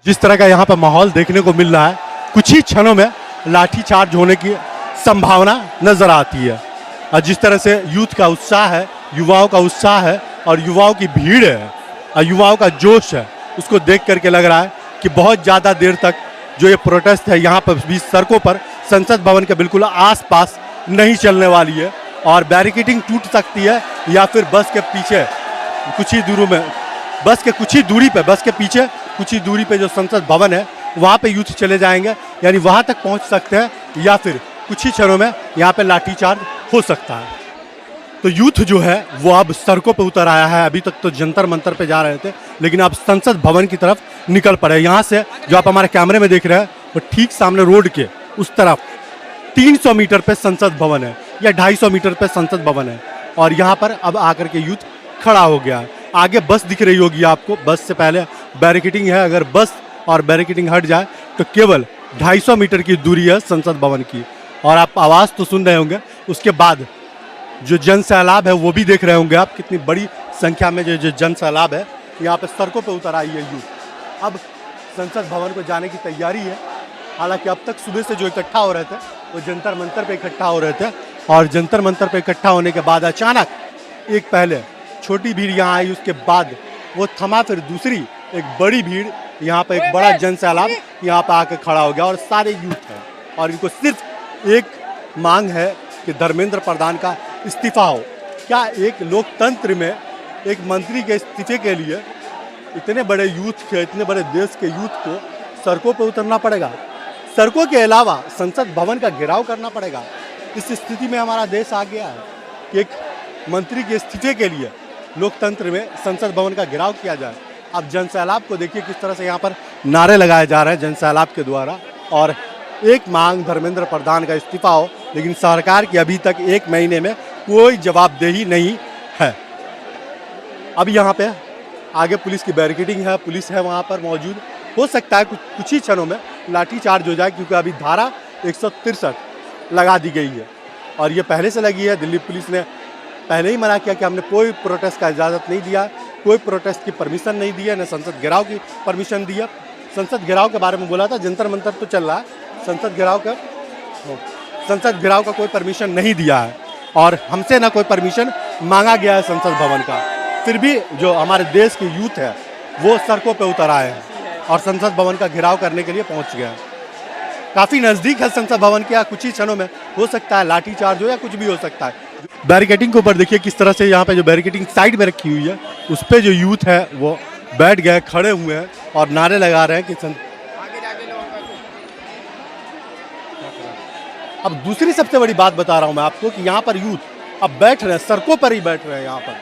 जिस तरह का यहाँ पर माहौल देखने को मिल रहा है, कुछ ही क्षणों में लाठीचार्ज होने की संभावना नजर आती है। और जिस तरह से यूथ का उत्साह है, युवाओं का उत्साह है और युवाओं की भीड़ है और युवाओं का जोश है, उसको देख करके लग रहा है कि बहुत ज़्यादा देर तक जो ये प्रोटेस्ट है यहाँ पर भी सड़कों पर संसद भवन के बिल्कुल आसपास नहीं चलने वाली है और बैरिकेडिंग टूट सकती है या फिर बस के पीछे कुछ ही दूरी में, बस के कुछ ही दूरी पे, बस के पीछे कुछ ही दूरी पे जो संसद भवन है वहाँ पे यूथ चले जाएंगे, यानी वहाँ तक पहुँच सकते हैं या फिर कुछ ही क्षणों में यहाँ पे लाठीचार्ज हो सकता है। तो यूथ जो है वो अब सड़कों पे उतर आया है। अभी तक तो जंतर मंतर पे जा रहे थे, लेकिन अब संसद भवन की तरफ निकल पड़े। यहाँ से जो आप हमारे कैमरे में देख रहे हैं वो ठीक सामने रोड के उस तरफ 300 मीटर पे संसद भवन है या 250 मीटर पे संसद भवन है और यहाँ पर अब आकर के यूथ खड़ा हो गया है। आगे बस दिख रही होगी आपको, बस से पहले बैरिकेडिंग है। अगर बस और बैरिकेडिंग हट जाए तो केवल 250 मीटर की दूरी है संसद भवन की। और आप आवाज़ तो सुन रहे होंगे, उसके बाद जो जन सैलाब है वो भी देख रहे होंगे आप, कितनी बड़ी संख्या में जो जन सैलाब है यहाँ पे सड़कों पे उतर आई है यूथ। अब संसद भवन को जाने की तैयारी है। हालांकि अब तक सुबह से जो इकट्ठा हो रहे थे वो जंतर मंतर पे इकट्ठा हो रहे थे और जंतर मंतर पे इकट्ठा होने के बाद अचानक एक पहले छोटी भीड़ यहाँ आई, उसके बाद वो थमा, फिर दूसरी एक बड़ी भीड़, यहाँ पे एक बड़ा जन सैलाब यहाँ पे आकर खड़ा हो गया और सारे यूथ हैं और इनको सिर्फ एक मांग है कि धर्मेंद्र प्रधान का इस्तीफा हो। क्या एक लोकतंत्र में एक मंत्री के इस्तीफे के लिए इतने बड़े यूथ के, इतने बड़े देश के यूथ को सड़कों पर उतरना पड़ेगा? सड़कों के अलावा संसद भवन का घेराव करना पड़ेगा। इस स्थिति में हमारा देश आ गया है कि एक मंत्री के इस्तीफे के लिए लोकतंत्र में संसद भवन का घेराव किया जाए। अब जन सैलाब को देखिए किस तरह से यहाँ पर नारे लगाए जा रहे हैं जन सैलाब के द्वारा और एक मांग धर्मेंद्र प्रधान का इस्तीफा हो, लेकिन सरकार की अभी तक 1 महीने में कोई जवाबदेही नहीं है। अब यहाँ पे आगे पुलिस की बैरिकेडिंग है, पुलिस है वहाँ पर मौजूद। हो सकता है कुछ ही क्षणों में लाठीचार्ज हो जाए क्योंकि अभी धारा 163 लगा दी गई है और ये पहले से लगी है। दिल्ली पुलिस ने पहले ही मना किया कि हमने कोई प्रोटेस्ट का इजाज़त नहीं दिया, कोई प्रोटेस्ट की परमिशन नहीं दी है, न संसद घेराव की परमिशन दी है। संसद घेराव के बारे में बोला था, जंतर मंतर तो चल रहा है, संसद घेराव का कोई परमिशन नहीं दिया है और हमसे ना कोई परमिशन मांगा गया है संसद भवन का। फिर भी जो हमारे देश के यूथ है वो सड़कों पे उतर आए हैं और संसद भवन का घेराव करने के लिए पहुंच गए हैं। काफ़ी नज़दीक है संसद भवन के, कुछ ही क्षणों में हो सकता है लाठीचार्ज हो या कुछ भी हो सकता है। बैरिकेडिंग के ऊपर देखिए किस तरह से यहाँ पे जो बैरिकेडिंग साइड में रखी हुई है उस पर जो यूथ है वो बैठ गए, खड़े हुए हैं और नारे लगा रहे हैं कि अब दूसरी सबसे बड़ी बात बता रहा हूँ मैं आपको कि यहाँ पर यूथ अब बैठ रहे हैं, सड़कों पर ही बैठ रहे हैं। यहाँ पर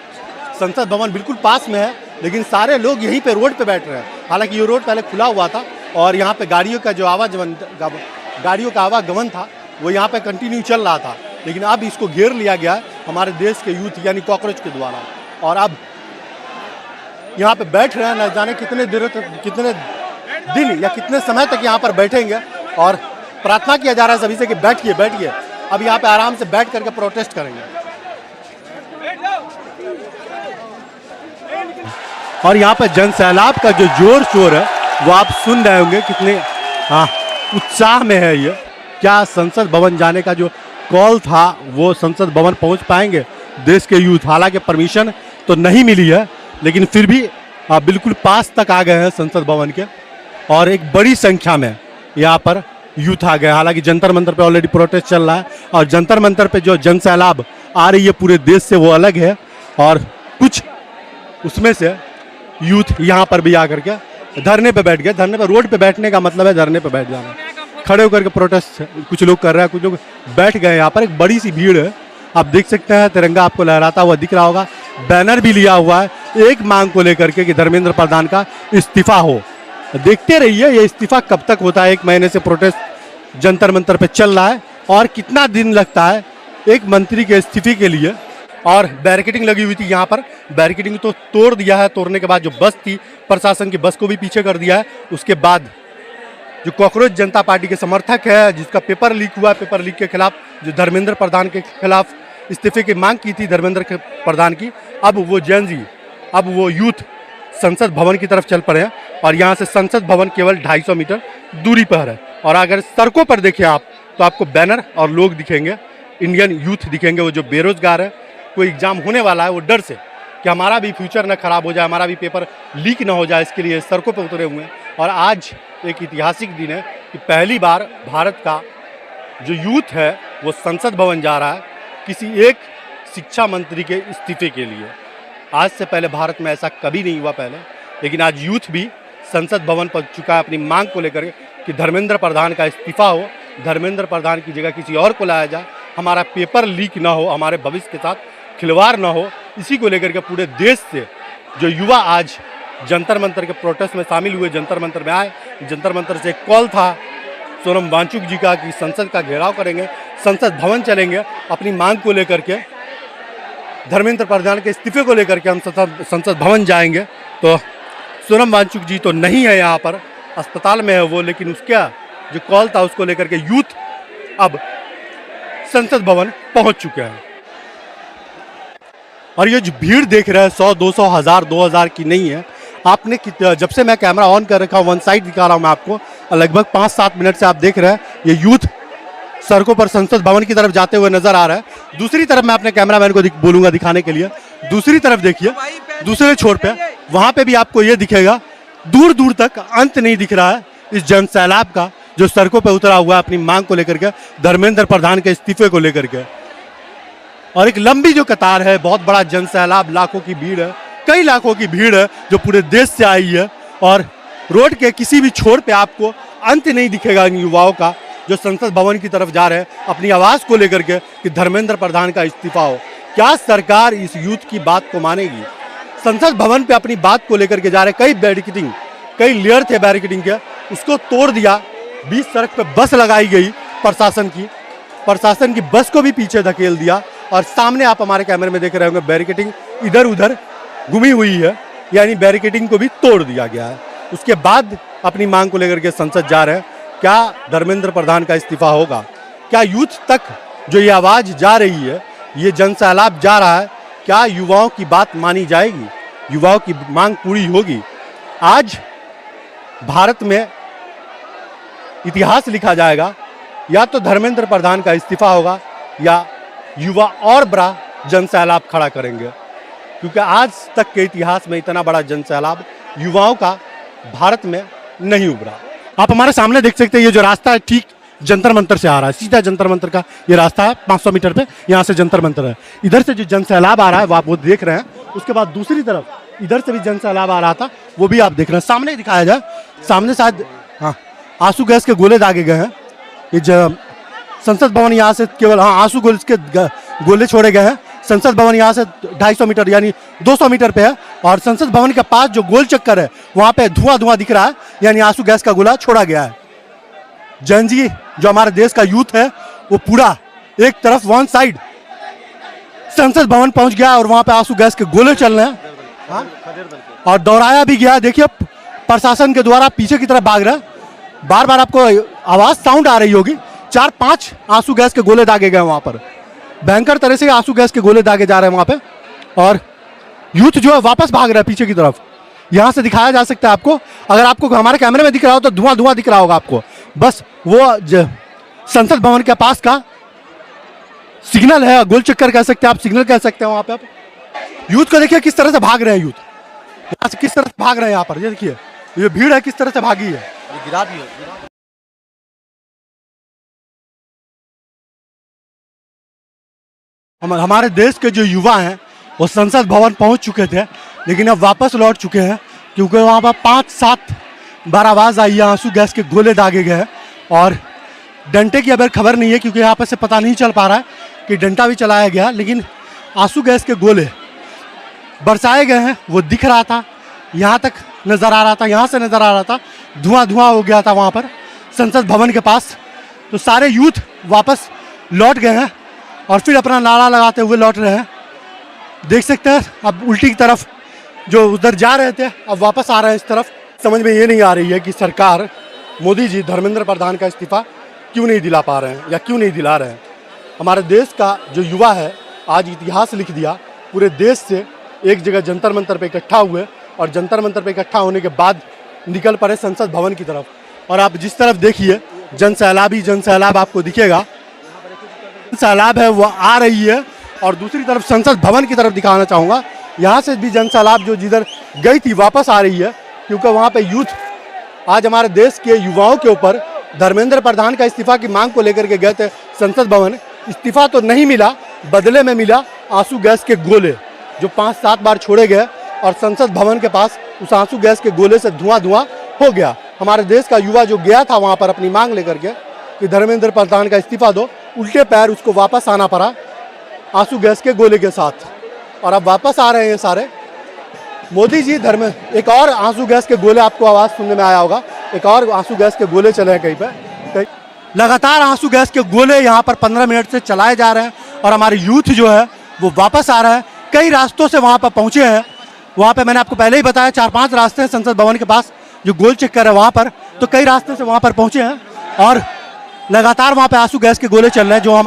संसद भवन बिल्कुल पास में है लेकिन सारे लोग यहीं पे रोड पे बैठ रहे हैं। हालांकि ये रोड पहले खुला हुआ था और यहाँ पे गाड़ियों का जो आवागमन था वो यहाँ पे कंटिन्यू चल रहा था, लेकिन अब इसको घेर लिया गया है हमारे देश के यूथ यानी कॉकरोच के द्वारा और अब यहाँ पे बैठ रहे हैं। न जाने कितने दिन या कितने समय तक यहाँ पर बैठेंगे और प्रार्थना किया जा रहा है सभी से कि बैठिए बैठिए। अब यहाँ पे आराम से बैठ करके प्रोटेस्ट करेंगे और यहाँ पे जन सैलाब का जो जोर शोर है वो आप सुन रहे होंगे, कितने उत्साह में है ये। क्या संसद भवन जाने का जो कॉल था वो संसद भवन पहुंच पाएंगे देश के यूथ? हालांकि परमिशन तो नहीं मिली है लेकिन फिर भी बिल्कुल पास तक आ गए हैं संसद भवन के और एक बड़ी संख्या में यहाँ पर यूथ आ गए। हालांकि जंतर मंतर पे ऑलरेडी प्रोटेस्ट चल रहा है और जंतर मंतर पे जो जन सैलाब आ रही है पूरे देश से वो अलग है और कुछ उसमें से यूथ यहाँ पर भी आकर के धरने पे बैठ गए। धरने पे, रोड पे बैठने का मतलब है धरने पे बैठ जाना। खड़े होकर के प्रोटेस्ट कुछ लोग कर रहे हैं, कुछ लोग बैठ गए। यहाँ पर एक बड़ी सी भीड़ है, आप देख सकते हैं तिरंगा आपको लहराता हुआ दिख रहा होगा। बैनर भी लिया हुआ है एक मांग को लेकर के कि धर्मेंद्र प्रधान का इस्तीफा हो। देखते रहिए ये इस्तीफा कब तक होता है। 1 महीने से प्रोटेस्ट जंतर मंतर पे चल रहा है और कितना दिन लगता है एक मंत्री के इस्तीफे के लिए। और बैरिकेडिंग लगी हुई थी यहाँ पर, बैरिकेडिंग तो तोड़ दिया है। तोड़ने के बाद जो बस थी प्रशासन की बस को भी पीछे कर दिया है। उसके बाद जो कॉकरोच जनता पार्टी के समर्थक है जिसका पेपर लीक हुआ, पेपर लीक के खिलाफ जो धर्मेंद्र प्रधान के खिलाफ इस्तीफे की मांग की थी धर्मेंद्र प्रधान की, अब वो जेन जी, अब वो यूथ संसद भवन की तरफ चल पड़े हैं और यहाँ से संसद भवन केवल 250 मीटर दूरी पर है। और अगर सड़कों पर देखें आप तो आपको बैनर और लोग दिखेंगे, इंडियन यूथ दिखेंगे, वो जो बेरोजगार है, कोई एग्जाम होने वाला है, वो डर से कि हमारा भी फ्यूचर ना खराब हो जाए, हमारा भी पेपर लीक ना हो जाए, इसके लिए सड़कों पर उतरे हुए हैं। और आज एक ऐतिहासिक दिन है कि पहली बार भारत का जो यूथ है वो संसद भवन जा रहा है किसी एक शिक्षा मंत्री के इस्तीफे के लिए। आज से पहले भारत में ऐसा कभी नहीं हुआ पहले, लेकिन आज यूथ भी संसद भवन पहुंच चुका है अपनी मांग को लेकर कि धर्मेंद्र प्रधान का इस्तीफा हो, धर्मेंद्र प्रधान की जगह किसी और को लाया जाए, हमारा पेपर लीक ना हो, हमारे भविष्य के साथ खिलवाड़ ना हो। इसी को लेकर के पूरे देश से जो युवा आज जंतर मंतर के प्रोटेस्ट में शामिल हुए, जंतर मंतर में आए। जंतर मंतर से एक कॉल था सोनम वांगचुक जी का कि संसद का घेराव करेंगे, संसद भवन चलेंगे, अपनी मांग को लेकर के, धर्मेंद्र प्रधान के इस्तीफे को लेकर के हम संसद भवन जाएंगे। तो सोनम वांगचुक जी तो नहीं है यहाँ पर, अस्पताल में है वो, लेकिन उसका जो कॉल था उसको लेकर के यूथ अब संसद भवन पहुँच चुके हैं। और ये जो भीड़ देख रहे हैं 100, 200, 1000, 2000 की नहीं है। आपने जब से मैं कैमरा ऑन कर रखा हूँ, वन साइड दिखा रहा हूँ मैं आपको, लगभग 5-7 मिनट से आप देख रहे हैं ये यूथ सड़कों पर संसद भवन की तरफ जाते हुए नजर आ रहा है। दूसरी तरफ मैं अपने कैमरामैन को बोलूंगा दिखाने के लिए, दूसरी तरफ देखिए, दूसरे छोर पे वहां पे भी आपको ये दिखेगा, दूर दूर तक अंत नहीं दिख रहा है इस जन सैलाब का जो सड़कों पर उतरा हुआ है अपनी मांग को लेकर के, धर्मेंद्र प्रधान के इस्तीफे को लेकर के। और एक लंबी जो कतार है, बहुत बड़ा जन सैलाब, लाखों की भीड़ है, कई लाखों की भीड़ है जो पूरे देश से आई है। और रोड के किसी भी छोर पे आपको अंत नहीं दिखेगा इन युवाओं का जो संसद भवन की तरफ जा रहे हैं अपनी आवाज़ को लेकर के कि धर्मेंद्र प्रधान का इस्तीफा हो। क्या सरकार इस यूथ की बात को मानेगी? संसद भवन पे अपनी बात को लेकर के जा रहे, कई बैरिकेडिंग, कई लेयर थे बैरिकेडिंग के, उसको तोड़ दिया। बीच सड़क पे बस लगाई गई प्रशासन की बस को भी पीछे धकेल दिया। और सामने आप हमारे कैमरे में देख रहे होंगे बैरिकेडिंग इधर उधर घुमी हुई है, यानी बैरिकेडिंग को भी तोड़ दिया गया है। उसके बाद अपनी मांग को लेकर के संसद जा रहे हैं। क्या धर्मेंद्र प्रधान का इस्तीफा होगा? क्या यूथ तक जो ये आवाज़ जा रही है, ये जन सैलाब जा रहा है, क्या युवाओं की बात मानी जाएगी? युवाओं की मांग पूरी होगी? आज भारत में इतिहास लिखा जाएगा, या तो धर्मेंद्र प्रधान का इस्तीफा होगा या युवा और बड़ा जन सैलाब खड़ा करेंगे, क्योंकि आज तक के इतिहास में इतना बड़ा जन सैलाब युवाओं का भारत में नहीं उभरा। आप हमारे सामने देख सकते हैं ये जो रास्ता है ठीक जंतर मंतर से आ रहा है, सीधा जंतर मंतर का ये रास्ता है, 500 मीटर पे यहाँ से जंतर मंतर है। इधर से जो जन सैलाब आ रहा है वो आप वो देख रहे हैं। उसके बाद दूसरी तरफ इधर से भी जन सैलाब आ रहा था, वो भी आप देख रहे हैं। सामने दिखाया जाए, सामने शायद हाँ आंसू गैस के गोले दागे गए हैं। ये संसद भवन यहाँ से केवल आंसू गैस के गोले छोड़े गए हैं। संसद भवन यहाँ से 250 मीटर यानी 200 मीटर पे है, और संसद भवन के पास जो गोल चक्कर है वहाँ पे धुआं दिख रहा है, यानी आंसू गैस का गोला छोड़ा गया है। जनजी जो हमारे देश का यूथ है वो पूरा एक तरफ वन साइड संसद भवन पहुंच गया और वहाँ पे आंसू गैस के गोले चल रहे हैं और दौड़ाया भी गया। देखिए प्रशासन के द्वारा पीछे की तरफ भाग रहा है। बार बार आपको आवाज साउंड आ रही होगी, 4-5 आंसू गैस के गोले दागे गए वहाँ पर, भयंकर तरह से आंसू गैस के गोले दागे जा रहे हैं वहाँ पे। और यूथ जो है वापस भाग रहा है पीछे की तरफ। यहाँ से दिखाया जा सकता है आपको, अगर आपको हमारे कैमरे में दिख रहा हो तो धुआं दिख रहा होगा आपको। बस वो संसद भवन के पास का सिग्नल है, गोल चक्कर कह सकते हैं आप, सिग्नल कह सकते हैं वहाँ पे आप। यूथ को देखिए किस तरह से भाग रहे हैं, यूथ यहाँ से किस तरह से भाग रहे हैं। यहाँ पर ये देखिए ये भीड़ है किस तरह से भागी है, गिरा दी है। हमारे देश के जो युवा हैं वो संसद भवन पहुंच चुके थे, लेकिन अब वापस लौट चुके हैं, क्योंकि वहाँ पर 5-7 बार आवाज़ आई है, आंसू गैस के गोले दागे गए हैं। और डंटे की अगर खबर नहीं है, क्योंकि यहाँ पर से पता नहीं चल पा रहा है कि डंटा भी चलाया गया, लेकिन आंसू गैस के गोले बरसाए गए हैं, वो दिख रहा था, यहाँ तक नज़र आ रहा था, यहाँ से नज़र आ रहा था, धुआं हो गया था वहाँ पर संसद भवन के पास। तो सारे यूथ वापस लौट गए हैं और फिर अपना नारा लगाते हुए लौट रहे हैं। देख सकते हैं अब उल्टी की तरफ जो उधर जा रहे थे अब वापस आ रहे हैं इस तरफ। समझ में ये नहीं आ रही है कि सरकार मोदी जी धर्मेंद्र प्रधान का इस्तीफा क्यों नहीं दिला पा रहे हैं या क्यों नहीं दिला रहे हैं। हमारे देश का जो युवा है आज इतिहास लिख दिया, पूरे देश से एक जगह जंतर मंतर पे इकट्ठा हुए और जंतर मंतर पे इकट्ठा होने के बाद निकल पड़े संसद भवन की तरफ। और आप जिस तरफ देखिए जन सैलाब आपको दिखेगा, सैलाब है वो आ रही है। और दूसरी तरफ संसद भवन की तरफ दिखाना चाहूँगा, यहाँ से भी जन सैलाब जो जिधर गई थी वापस आ रही है, क्योंकि वहाँ पे यूथ आज हमारे देश के युवाओं के ऊपर धर्मेंद्र प्रधान का इस्तीफा की मांग को लेकर के गए थे संसद भवन। इस्तीफा तो नहीं मिला, बदले में मिला आंसू गैस के गोले जो 5-7 बार छोड़े गए और संसद भवन के पास उस आंसू गैस के गोले से धुआं हो गया। हमारे देश का युवा जो गया था वहाँ पर अपनी मांग लेकर के कि धर्मेंद्र प्रधान का इस्तीफा दो, उल्टे पैर उसको वापस आना पड़ा आंसू गैस के गोले के साथ। और अब वापस आ रहे हैं सारे मोदी जी। एक और आंसू गैस के गोले आपको आवाज़ सुनने में आया होगा, एक और आंसू गैस के गोले चले हैं कहीं पे। लगातार आंसू गैस के गोले यहाँ पर 15 मिनट से चलाए जा रहे हैं और हमारे यूथ जो है वो वापस आ रहा है। कई रास्तों से वहाँ पर पहुँचे हैं। वहाँ पे मैंने आपको पहले ही बताया 4-5 रास्ते हैं संसद भवन के पास जो गोल चक्कर है वहाँ पर, तो कई रास्ते से वहाँ पर पहुँचे हैं और लगातार वहाँ पे आंसू गैस के गोले चल रहे हैं जो हम